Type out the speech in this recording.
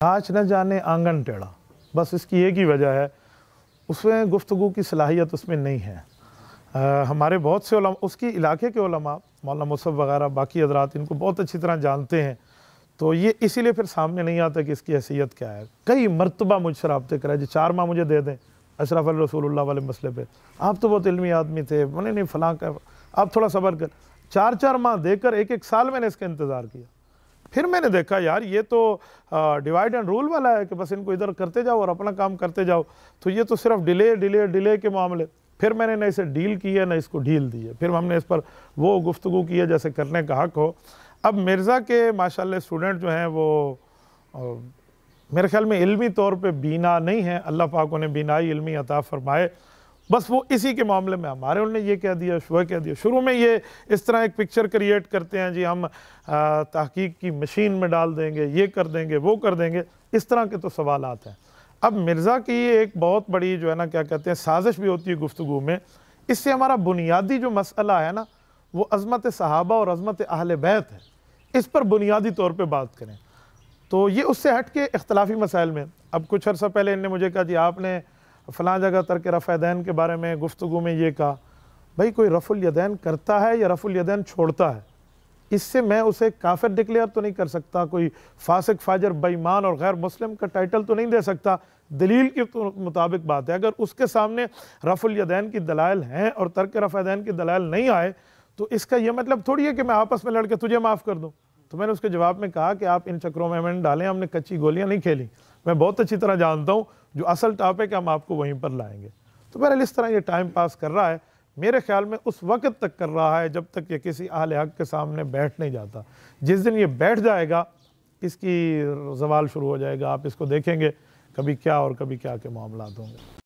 नाच न जाने आंगन टेढ़ा, बस इसकी एक ही वजह है, उसमें गुफ्तगू की सलाहियत उसमें नहीं है। हमारे बहुत से उलमा, उसकी इलाके के उलमा, मौलाना मुसफ़ वगैरह बाकी हज़रात इनको बहुत अच्छी तरह जानते हैं, तो ये इसीलिए फिर सामने नहीं आता कि इसकी हैसियत क्या है। कई मरतबा मुझसे राब्ते कराए जी 4 माह मुझे दे दें अशरफ रसूलुल्लाह वाले मसले पे, आप तो बहुत इल्मी आदमी थे, मैंने नहीं फ़लाँ कर, आप थोड़ा सब्र कर। 4-4 माह देकर 1-1 साल मैंने इसका इंतज़ार किया। फिर मैंने देखा यार ये तो डिवाइड एंड रूल वाला है कि बस इनको इधर करते जाओ और अपना काम करते जाओ, तो ये तो सिर्फ डिले के मामले। फिर मैंने न इसे डील किया न इसको ढील दी है, फिर हमने इस पर वो गुफ्तगू की है जैसे करने का हक हो। अब मिर्ज़ा के माशाअल्लाह स्टूडेंट जो हैं वो मेरे ख्याल में इल्मी तौर पे बीना नहीं है, अल्लाह पाक उन्हें बीनाई इल्मी अता फरमाए, बस वो इसी के मामले में हमारे उन्होंने ये कह दिया, वह कह दिया। शुरू में ये इस तरह एक पिक्चर क्रिएट करते हैं जी, हम तहकीक की मशीन में डाल देंगे, ये कर देंगे, वो कर देंगे, इस तरह के तो सवालात हैं। अब मिर्ज़ा की एक बहुत बड़ी जो है ना क्या कहते हैं साजिश भी होती है गुफ्तगू में, इससे हमारा बुनियादी जो मसला है ना वो अज़मत सहाबा और अज़मत अहले बैत है, इस पर बुनियादी तौर पर बात करें। तो ये उससे हट के इख्तलाफी मसाइल में, अब कुछ अर्सा पहले इन्होंने मुझे कहा जी आपने फ़लाँ जगह तर्क रफ़ यदैन के बारे में गुफ्तगू में ये कहा। भाई कोई रफ़ुल यदैन करता है या रफ़ुल यदैन छोड़ता है, इससे मैं उसे काफ़िर डिक्लेयर तो नहीं कर सकता, कोई फासिक फाजर बेईमान और गैर मुस्लिम का टाइटल तो नहीं दे सकता। दलील के तो मुताबिक बात है, अगर उसके सामने रफ़ुल यदैन की दलाइल हैं और तर्क रफ़ यदैन की दलाइल नहीं आए तो इसका यह मतलब थोड़ी है कि मैं आपस में लड़के तुझे माफ़ कर दूँ। तो मैंने उसके जवाब में कहा कि आप इन चक्रों में मैंने डालें, हमने कच्ची गोलियां नहीं खेली, मैं बहुत अच्छी तरह जानता हूं जो असल टॉपिक है हम आपको वहीं पर लाएंगे। तो बहरहाल इस तरह ये टाइम पास कर रहा है, मेरे ख्याल में उस वक्त तक कर रहा है जब तक ये किसी अहले हक के सामने बैठ नहीं जाता। जिस दिन ये बैठ जाएगा इसकी ज़वाल शुरू हो जाएगा, आप इसको देखेंगे कभी क्या और कभी क्या के मामलात होंगे।